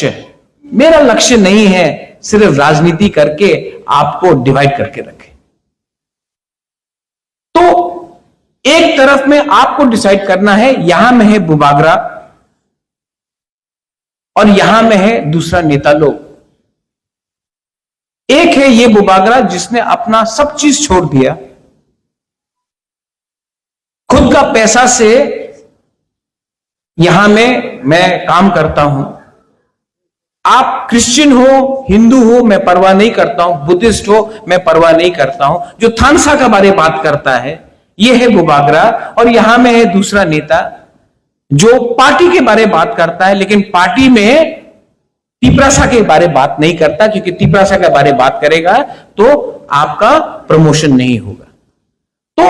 लक्ष्य है। मेरा लक्ष्य नहीं है सिर्फ राजनीति करके आपको डिवाइड करके रखे। तो एक तरफ में आपको डिसाइड करना है, यहां में है बुबागरा और यहां में है दूसरा नेता लोग। एक है ये बुबागरा जिसने अपना सब चीज छोड़ दिया, खुद का पैसा से यहां में मैं काम करता हूं। आप क्रिश्चियन हो, हिंदू हो, मैं परवाह नहीं करता हूं, बुद्धिस्ट हो, मैं परवाह नहीं करता हूं। जो थानसा के बारे में बात करता है यह है बुबागरा, और यहां में है दूसरा नेता जो पार्टी के बारे में बात करता है, लेकिन पार्टी में तिपरासा के बारे में बात नहीं करता, क्योंकि तिपरासा के बारे में बात करेगा तो आपका प्रमोशन नहीं होगा। तो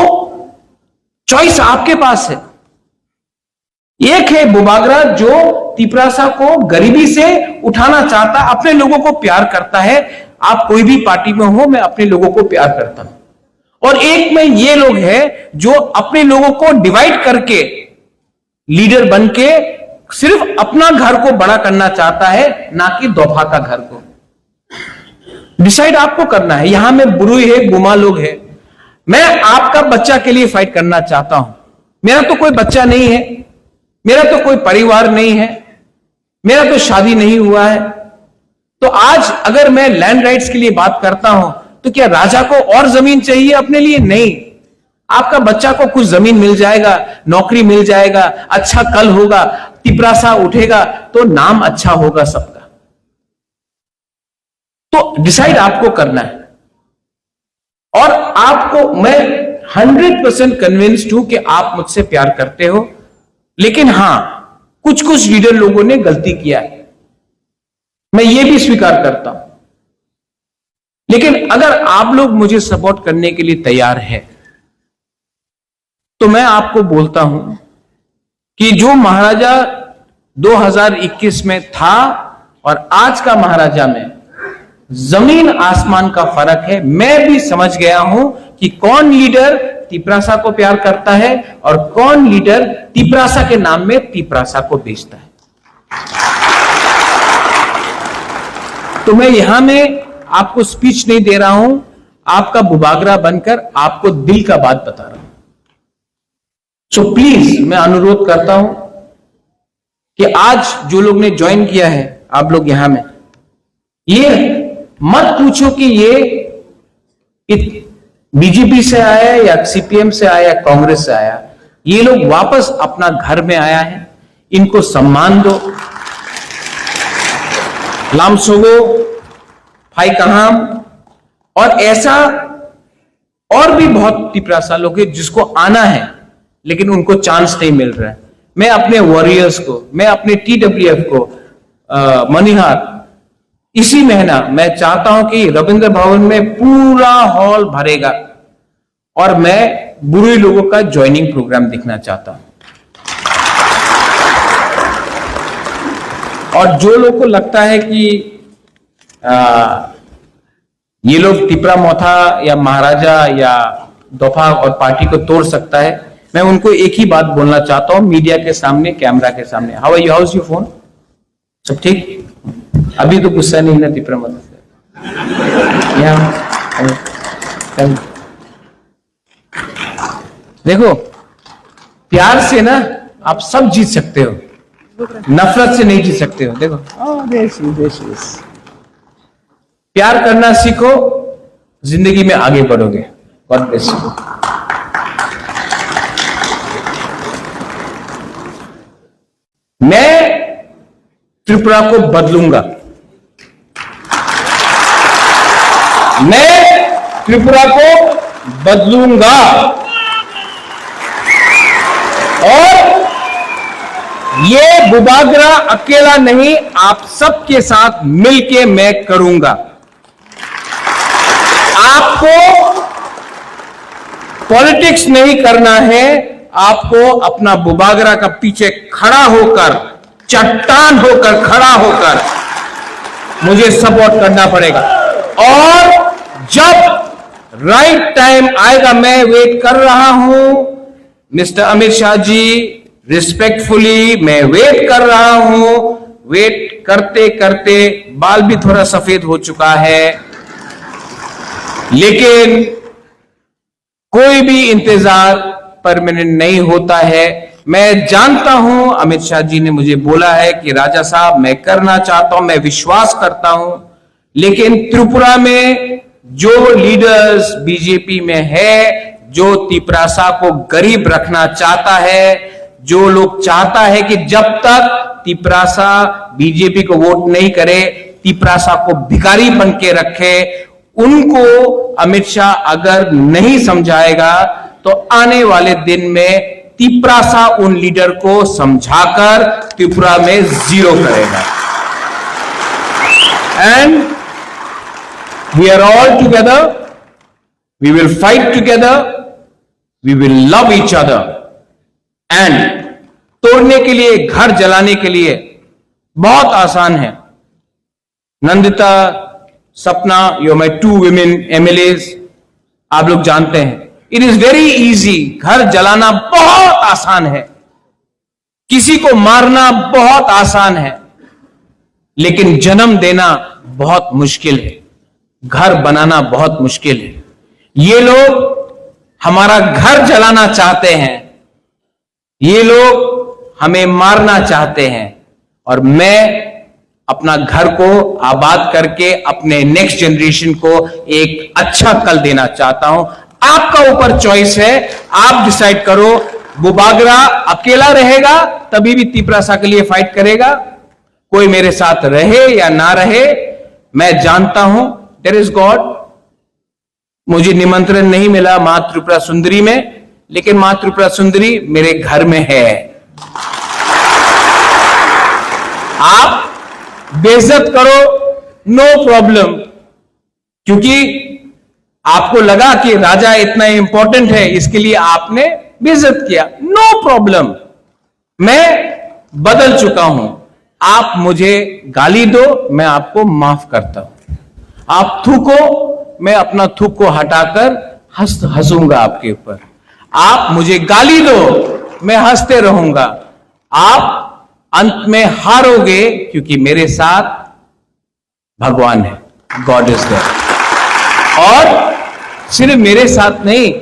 चॉइस आपके पास है। एक है बुबागरा जो तिपरासा को गरीबी से उठाना चाहता, अपने लोगों को प्यार करता है। आप कोई भी पार्टी में हो, मैं अपने लोगों को प्यार करता हूं। और एक में ये लोग हैं जो अपने लोगों को डिवाइड करके लीडर बन के सिर्फ अपना घर को बड़ा करना चाहता है, ना कि दोफा का घर को। डिसाइड आपको करना है। यहां में बुरुई है, गुमा लोग है। मैं आपका बच्चा के लिए फाइट करना चाहता हूं। मेरा तो कोई बच्चा नहीं है, मेरा तो कोई परिवार नहीं है, मेरा तो शादी नहीं हुआ है। तो आज अगर मैं लैंड राइट्स के लिए बात करता हूं तो क्या राजा को और जमीन चाहिए अपने लिए? नहीं। आपका बच्चा को कुछ जमीन मिल जाएगा, नौकरी मिल जाएगा, अच्छा कल होगा, तिपरासा उठेगा तो नाम अच्छा होगा सबका। तो डिसाइड आपको करना है। और आपको मैं 100% कन्विंस्ड हूं कि आप मुझसे प्यार करते हो, लेकिन हां कुछ कुछ लीडर लोगों ने गलती किया है, मैं ये भी स्वीकार करता हूं। लेकिन अगर आप लोग मुझे सपोर्ट करने के लिए तैयार है तो मैं आपको बोलता हूं कि जो महाराजा 2021 में था और आज का महाराजा में जमीन आसमान का फर्क है। मैं भी समझ गया हूं कि कौन लीडर तिपरासा को प्यार करता है और कौन लीडर तिपरासा के नाम में तिपरासा को बेचता है। तो मैं यहां में आपको स्पीच नहीं दे रहा हूं, आपका बुबागरा बनकर आपको दिल का बात बता रहा हूं। सो प्लीज मैं अनुरोध करता हूं कि आज जो लोग ने ज्वाइन किया है, आप लोग यहां में ये मत पूछो कि ये बीजेपी से आया या सीपीएम से आया या कांग्रेस से आया। ये लोग वापस अपना घर में आया है, इनको सम्मान दो। लामसोगो, फाई कहाम और ऐसा और भी बहुत तिपरासा लोग हैं जिसको आना है लेकिन उनको चांस नहीं मिल रहा है। मैं अपने वॉरियर्स को, मैं अपने टीडब्ल्यूएफ को, मनिहार, इसी महीना मैं चाहता हूं कि रविंद्र भवन में पूरा हॉल भरेगा और मैं बुरुई लोगों का ज्वाइनिंग प्रोग्राम देखना चाहता हूं। और जो लोग को लगता है कि ये लोग टिपरा मोथा या महाराजा या दोफा और पार्टी को तोड़ सकता है, मैं उनको एक ही बात बोलना चाहता हूं मीडिया के सामने, कैमरा के सामने। How are you, how is your phone? सब ठीक? अभी तो गुस्सा नहीं ना तिपरा मोथा से? देखो, प्यार से ना आप सब जीत सकते हो, नफरत से नहीं जीत सकते हो। देखो, प्यार करना सीखो, जिंदगी में आगे बढ़ोगे। God bless you. मैं त्रिपुरा को बदलूंगा, मैं त्रिपुरा को बदलूंगा और ये बुबागरा अकेला नहीं, आप सबके साथ मिलके मैं करूंगा। आपको पॉलिटिक्स नहीं करना है, आपको अपना बुबागरा का पीछे खड़ा होकर, चट्टान होकर खड़ा होकर मुझे सपोर्ट करना पड़ेगा। और जब राइट टाइम आएगा, मैं वेट कर रहा हूं मिस्टर अमित शाह जी, रिस्पेक्टफुली मैं वेट कर रहा हूं वेट करते करते बाल भी थोड़ा सफेद हो चुका है, लेकिन कोई भी इंतजार परमानेंट नहीं होता है। मैं जानता हूं, अमित शाह जी ने मुझे बोला है कि राजा साहब मैं करना चाहता हूं, मैं विश्वास करता हूं, लेकिन त्रिपुरा में जो लीडर्स बीजेपी में है, जो तिपरासा को गरीब रखना चाहता है, जो लोग चाहता है कि जब तक तिपरासा बीजेपी को वोट नहीं करे, तिपरासा को भिखारी बन के रखे, उनको अमित शाह अगर नहीं समझाएगा तो आने वाले दिन में तिपरासा उन लीडर को समझाकर त्रिपुरा में जीरो करेगा। And we are all together, we will fight together, we will love each other. And तोड़ने के लिए, घर जलाने के लिए बहुत आसान है। नंदिता, सपना, यू माई 2 women MLAs, आप लोग जानते हैं, इट इज वेरी इजी। घर जलाना बहुत आसान है, किसी को मारना बहुत आसान है, लेकिन जन्म देना बहुत मुश्किल है, घर बनाना बहुत मुश्किल है। ये लोग हमारा घर जलाना चाहते हैं, ये लोग हमें मारना चाहते हैं, और मैं अपना घर को आबाद करके अपने नेक्स्ट जनरेशन को एक अच्छा कल देना चाहता हूं। आपका ऊपर चॉइस है, आप डिसाइड करो। बुबागरा अकेला रहेगा तभी भी तिपरासा के लिए फाइट करेगा, कोई मेरे साथ रहे या ना रहे, मैं जानता हूं देयर इज गॉड। मुझे निमंत्रण नहीं मिला मां त्रिपुरा सुंदरी में, लेकिन मां त्रिपुरा सुंदरी मेरे घर में है। आप बेइज्जत करो, नो प्रॉब्लम, क्योंकि आपको लगा कि राजा इतना इंपॉर्टेंट है, इसके लिए आपने बेइज्जत किया, नो प्रॉब्लम, मैं बदल चुका हूं। आप मुझे गाली दो, मैं आपको माफ करता हूं। आप थूको, मैं अपना थूक को हटाकर हंसूंगा आपके ऊपर। आप मुझे गाली दो, मैं हंसते रहूंगा। आप अंत में हारोगे, क्योंकि मेरे साथ भगवान है, गॉड इज देयर। और सिर्फ मेरे साथ नहीं,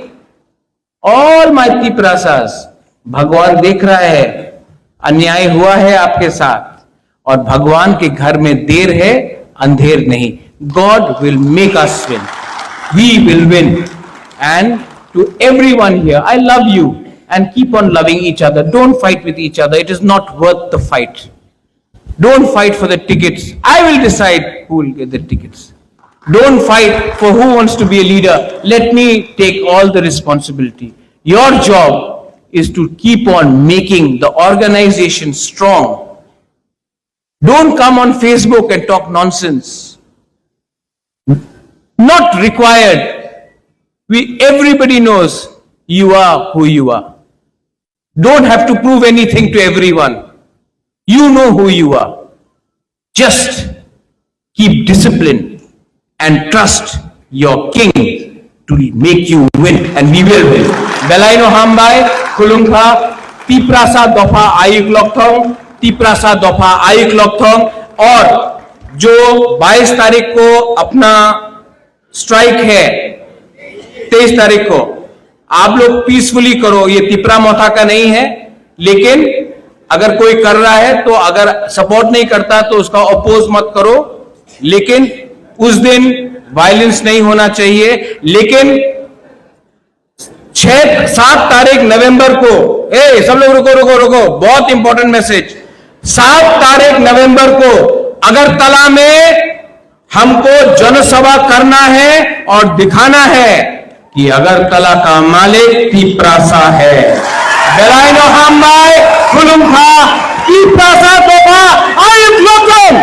ऑल माय तिपरासास, भगवान देख रहा है, अन्याय हुआ है आपके साथ, और भगवान के घर में देर है, अंधेर नहीं। God will make us win, we will win. And to everyone here, I love you, and keep on loving each other. Don't fight with each other. It is not worth the fight. Don't fight for the tickets. I will decide who will get the tickets. Don't fight for who wants to be a leader. Let me take all the responsibility. Your job is to keep on making the organization strong. Don't come on Facebook and talk nonsense. Not required. Everybody knows you are who you are. Don't have to prove anything to everyone. You know who you are. Just keep discipline and trust your king to make you win, and we will win. Belaino Hambai, Kulungha, Tiprasa Dofa Ayuk Lokthong, Tiprasa Dofa Ayuk Lokthong। और जो 22 तारीख को अपना strike है, 23 तारीख को आप लोग पीसफुली करो। ये तिपरा मोथा का नहीं है, लेकिन अगर कोई कर रहा है तो अगर सपोर्ट नहीं करता तो उसका अपोज मत करो, लेकिन उस दिन वायलेंस नहीं होना चाहिए। लेकिन 6-7 तारीख नवंबर को, सब लोग रुको रुको रुको, बहुत इंपॉर्टेंट मैसेज। 7 तारीख नवंबर को अगरतला में हमको जनसभा करना है और दिखाना है कि अगरतला का मालिक तिपरासा है। बेलाइनो हाम्बाई, खुलुमखा, तिपरासा दोफा आयुक लोकम।